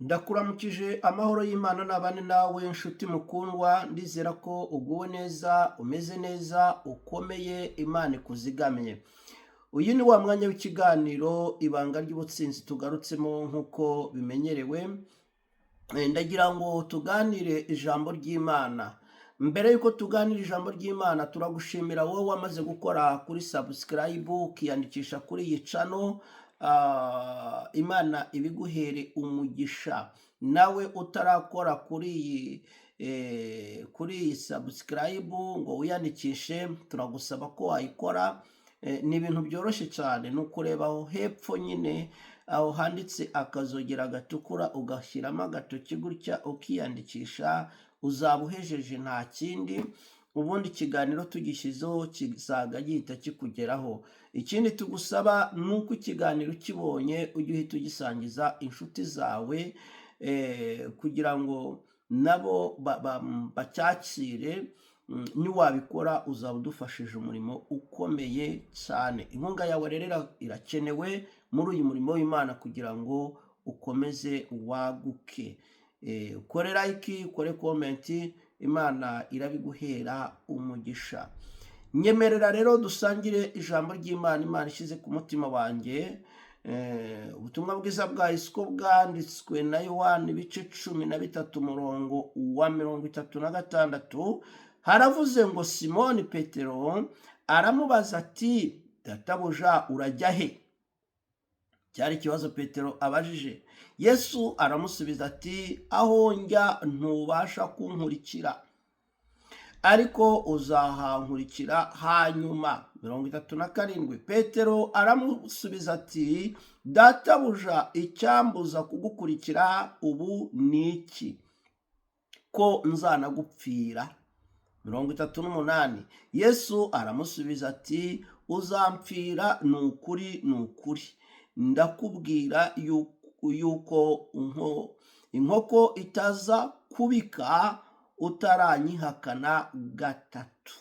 Ndakuramukije amahoro y'Imana n'abane nawe nshuti mukundwa, ndizera ko uguwe neza, umeze neza, ukomeye, Imana ikuzigamiye. Uyu ni wa mwanya w'ikiganiro ibanga ry'ubutsinzi tugarutsemo nk'uko bimenyerewe. Ndagira ngo tuganire ijambo ry'Imana. Mbere yuko tuganira ijambo ry'Imana, turagushimira wowe wamaze gukora kuri subscribe ukiyandikisha kuri iyi channel. Imana ibiguhere umugisha. Nawe utarakora kuri iyi subscribe ngo wiyandikishe, turagusaba ko wayikora. Ni ibintu byoroshye cyane, ni ukureba aho hepfo nyine aho handitse akazogera gatukura ugashyiramo agatoki gutya ukiyandikisha, uzaba uhejeje nta kindi. Ubundi ikiganiro tugishyizeho kizaga gihita kikugeraho. Ikindi tugusaba ni uko ikiganiro ukibonye ujye uhita ugisangiza inshuti zawe, kugira ngo nabo bacyakire. Niwabikora uzaba udufashije umurimo ukomeye cyane. Inkunga yawe rero irakenewe muri uyu murimo w'Imana kugira ngo ukomeze waguke. Ukore like, ukore comment, Imana irabiguhera umugisha. Nyemerera rero dusangire ijambo ry'Imana Imana ishyize ku mutima wanjye. Ubutumwa bwiza bwa Yesu bwanditswe na Yohana ibice 13 umurongo wa 36. Haravuze ngo Simoni Petero aramubaza ati, databuja urajya he? Cyari ikibazo Petero abajije. Yesu aramusubiza ati, aho njya ntubasha kunkurikira, ariko uzahankurikira hanyuma. 37. Petero aramusubiza ati, databuja icyambuza kugukurikira ubu ni iki? Ko nzanagupfira. 38. Yesu aramusubiza ati, uzampfira ni ukuri ndakubwira yuko inkoko itaza kubika utaranyihakana gatatu.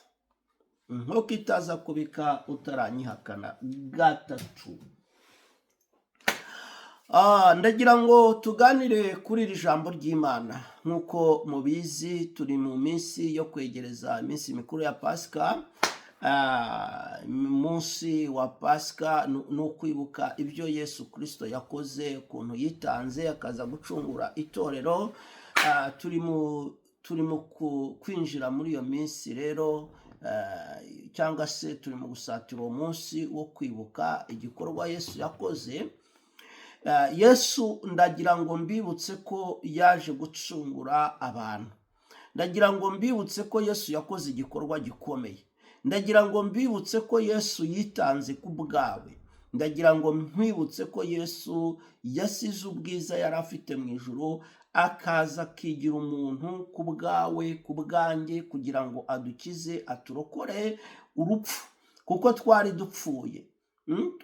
Inkoko itaza kubika utaranyihakana gatatu. Ndagira ngo tuganire kuri iri jambo ry'Imana. Nk'uko mubizi turi mu minsi yo kwegereza iminsi mikuru ya Pasika. Munsi wa Pasika ni ukwibuka ibyo Yesu Kristo yakoze, ukuntu yitanze akaza gucungura itorero. Turimo kwinjira muri iyo minsi rero, cyangwa se turimo gusatira uwo munsi wo kwibuka igikorwa Yesu yakoze. Yesu ndagira ngo mbibutse ko yaje gucungura abantu. Ndagira ngo mbibutse ko Yesu yakoze igikorwa gikomeye. Ndagira ngo mbibutse ko Yesu yitanze ku bwawe. Ndagira ngo mwibutse ko Yesu yasize ubwiza yari afite mu ijuru akaza akigira umuntu ku bwawe, ku bwanjye, kugira ngo adukize, aturokore urupfu, kuko twari dupfuye.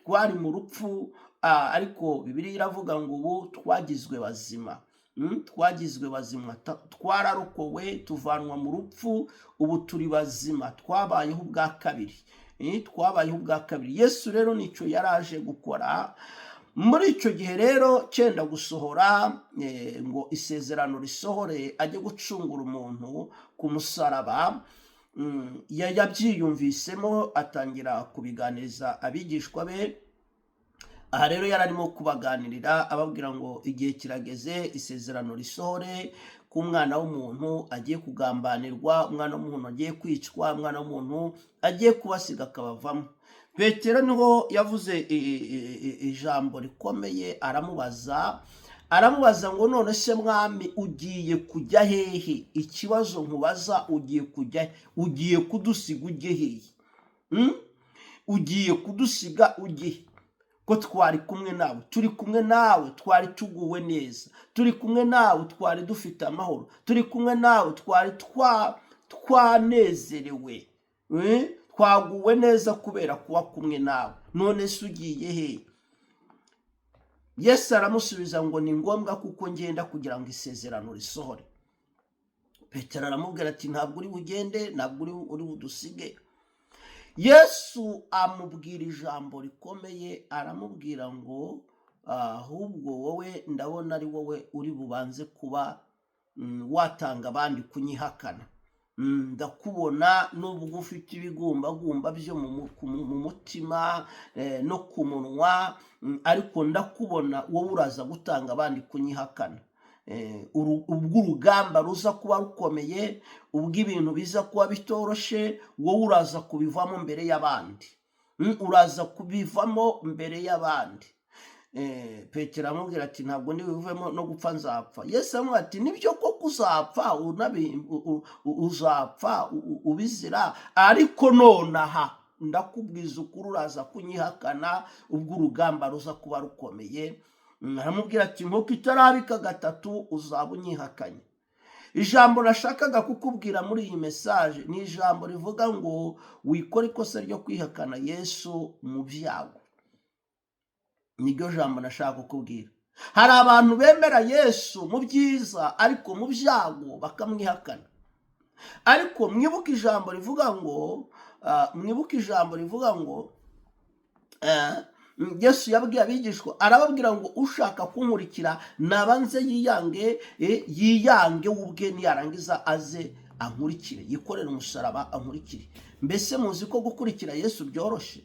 Twari mu rupfu, ariko Bibiliya iravuga ngo ubu twagizwe bazima. Twagizwe bazima, twararokowe, tuvanwa mu rupfu, ubu turi bazima, twabayeho ubwa kabiri. Twabayeho ubwa kabiri. Yesu rero nicyo yaraje gukora. Muri icyo gihe rero cyenda gusohora, ngo isezerano risohore ajye gucungura umuntu ku musaraba, yabyiyumvisemo atangira kubiganiriza abigishwa be. Aha rero yararimo kubaganirira ababwira ngo igihe kirageze isezerano risohore, ku mwana w'umuntu agiye kugambanirwa, umwana w'umuntu agiye kwicwa, umwana w'umuntu agiye kubasiga akabavamo. Petero niho yavuze ijambo rikomeye, aramubaza ngo none se mwami ugiye kujya hehe? Ikibazo nkubaza, ugiye kujya, ugiye kudusiga ujye hehe? Ugiye kudusiga ujye? Ko twari kumwe nawe, turi kumwe nawe, twari tuguwe neza, turi kumwe nawe, twari dufite amahoro, turi kumwe nawe, twari twanezerewe, twaguwe neza kubera kuba kumwe nawe. None se ugiye he? Yesu aramusubiza ngo ni ngombwa kuko ngenda kugira ngo isezerano risohore. Petero aramubwira ati, ntabwo uri bugende, ntabwo uri budusige. Yesu amubwira ijambo rikomeye, aramubwira ngo ahubwo wowe ndabona ari wowe uri bubanze kuba watanga abandi kunyihakana. Ndakubona nubwo ufite ibigumbagumba byo mu mutima no ku munwa, ariko ndakubona wowe uraza gutanga abandi kunyihakana. Ubwo urugamba ruza kuba rukomeye, ubwo ibintu biza kuba bitoroshe, wowe uraza kubivamo mbere y'abandi. Uraza kubivamo mbere y'abandi. Petero amubwira ati ntabwo ndi buvemo no gupfa nzapfa. Yesu amubwira ati nibyo koko uzapfa, uzapfa ubizira, ariko nonaha ndakubwiza ukuri uraza kunyihakana ubwo urugamba ruza kuba rukomeye. Aramubwira ati nk'uko itarabika gatatu uzaba unyihakanye. Ijambo nashakaga kukubwira muri iyi mesaje ni ijambo rivuga ngo wikora ikosa ryo kwihakana Yesu mu byago. Niryo jambo nashaka kukubwira. Hari abantu bemera Yesu mu byiza, ariko mu byago bakamwihakana. Ariko mwibuke ijambo rivuga ngo Yesu yabwiye abigishwa, arababwira ngo ushaka kunkurikira nabanze yiyange ubwe, niyarangiza aze ankurikire, yikorere umusaraba ankurikire. Mbese muzi ko gukurikira Yesu byoroshye?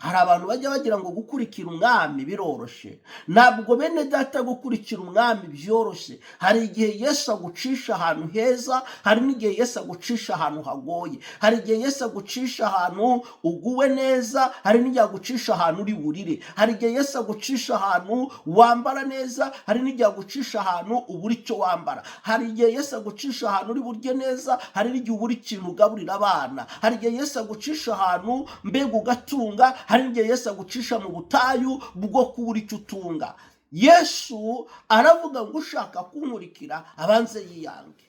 Hari abantu bajya bagira ngo gukurikira umwami biroroshe. Ntabwo bene data gukurikira umwami byoroshye. Hari igihe Yesu agucisha ahantu heza, hari n'igihe Yesu agucisha ahantu hagoye. Hari igihe Yesu agucisha ahantu uguwe neza, hari n'igihe agucisha ahantu uri burire. Hari igihe Yesu agucisha ahantu wambara neza, hari n'igihe agucisha ahantu ubura icyo wambara. Hari igihe Yesu agucisha ahantu uri burye neza, hari n'igihe ubura ikintu ugaburira abana. Hari igihe Yesu agucisha ahantu mbega ugatunga, hari igihe Yesu agucisha mu butayu bwo kubura icyo utunga. Yesu aravuga ngo ushaka kunkurikira abanze yiyange.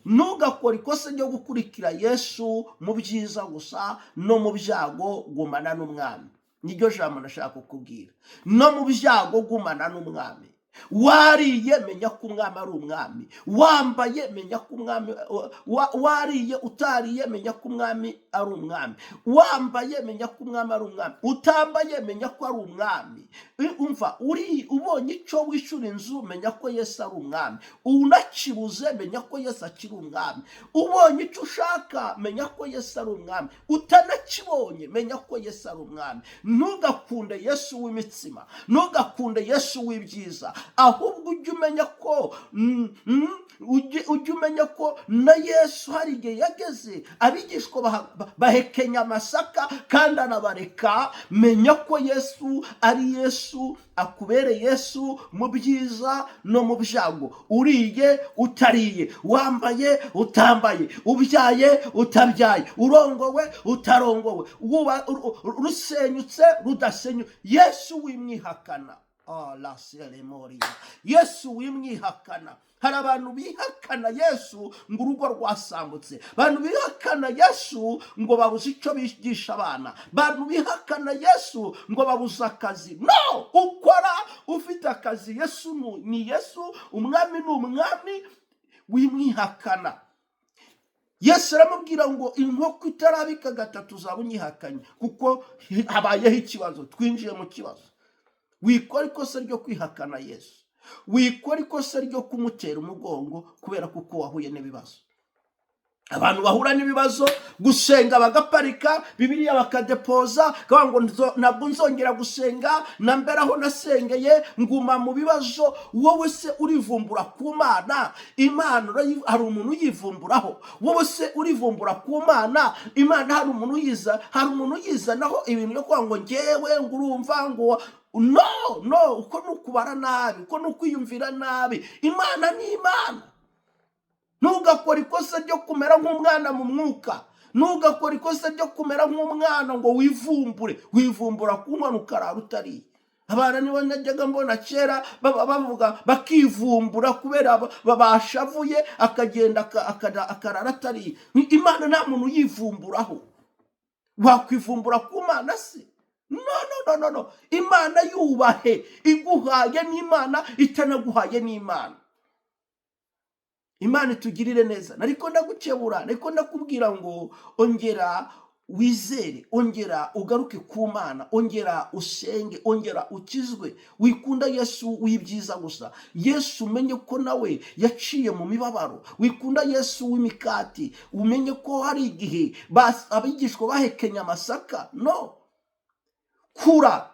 Ntugakore ikosa ryo gukurikira Yesu mu byiza gusa, no mu byago gumana n'umwami. Niryo jambo nashaka kukubwira. No mu byago gumana n'umwami. Wariye menya ko umwami ari umwami. Wambaye menya ko umwami, wariye utariye menya ko umwami ari umwami. Wambaye menya ko umwami ari umwami. Utambaye menya ko ari umwami. Umva, ubonye icyo wishura inzu menya ko Yesu ari umwami. Unakibuze menya ko Yesu akiri umwami. Ubonye icyo ushaka menya ko Yesu ari umwami. Utanakibonye menya ko Yesu ari umwami. Ntugakunde Yesu w'imitsima, ntugakunde Yesu w'ibyiza, ahubwo ujye umenya ko na Yesu hari igihe yageze abigishwa bahekenya amasaka kandi anabareka. Menya ko Yesu ari Yesu, akubere Yesu mu byiza no mu byago. Uriye utariye, wambaye utambaye, ubyaye utabyaye, urongowe utarongowe, rusenyutse rudasenyutse, Yesu wimwihakana. La Selemoria. Yesu wimwihakana. Hari abantu bihakana Yesu ngo urugo rwasambutse. Abantu bihakana Yesu ngo babuze icyo bigisha abana. Abantu bihakana Yesu ngo babuze akazi. No! Ukora ufite akazi. Yesu ni Yesu, umwami ni umwami. Wimwihakana. Yesu aramubwira ngo inkoko itarabika gatatu uzaba unyihakanye, kuko habayeho ikibazo, twinjiye mu kibazo. Wikora ikosa ryo kwihakana Yesu. Wikora ikosa ryo kumutera umugongo kubera kuko wahuye n'ibibazo. Abantu bahura n'ibibazo, gusenga bagaparika, Bibiliya bakadepoza, kavuga ngo ntabwo nzongera gusenga, namberaho nasengeye, nguma mu bibazo. Wowe se urivumbura ku Mana? Imana hari umuntu uyivumburaho? Wowe se urivumbura ku Mana? Imana hari umuntu yizanaho ibintu byo kuvuga ngo ngewe ngurumva ngo no, uko nukubara nabi, uko nukwiyumvira nabi. Imana ni Imana. Ntugakora ikosa ryo kumera nk'umwana mu mwuka. Ntugakora ikosa ryo kumera nk'umwana ngo wivumbura ku nkono ukarara utariye. Abana nibo najyaga mbona kera bavuga bakivumbura kubera bashavuye, akagenda akarara atariye. Imana nta muntu yivumburaho. Wakwivumbura ku Mana se? No. Imana yubahe. Iguhaye n'Imana, itanaguhaye n'Imana. Imana itugirire neza. Nariko ndagukebura, nariko ndakubwira ngo ongera wizere, ongera ugaruke ku Mana, ongera usenge, ongera ukizwe. Wikunda Yesu w'ibyiza gusa, Yesu umenye ko nawe yaciye mu mibabaro. Wikunda Yesu w'imikati, umenye ko hari igihe abigishwa bahekenya amasaka. No, kura,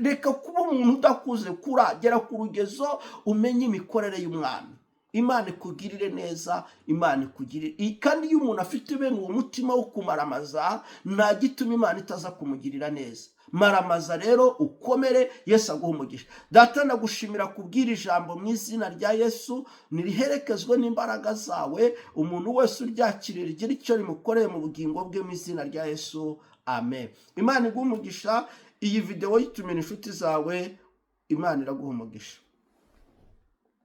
reka kuba umuntu udakuze. Kura, gera ku rugezo umenye imikorere y'Umwami. Imana ikugirire neza, Imana ikugirire. Kandi iyo umuntu afite bene uwo mutima wo kumaramaza, nta gituma Imana itaza kumugirira neza. Maramaza rero, ukomere, Yesu aguhe umugisha. Data, ndagushimira kubwira ijambo mu izina rya Yesu, niriherekezwe n'imbaraga zawe. Umuntu wese uryakiriye rigira icyo rimukoreye mu bugingo bwe mu izina rya Yesu. Amen. Imana iguhe umugisha. Iyi video yitumira inshuti zawe. Imana iraguha umugisha.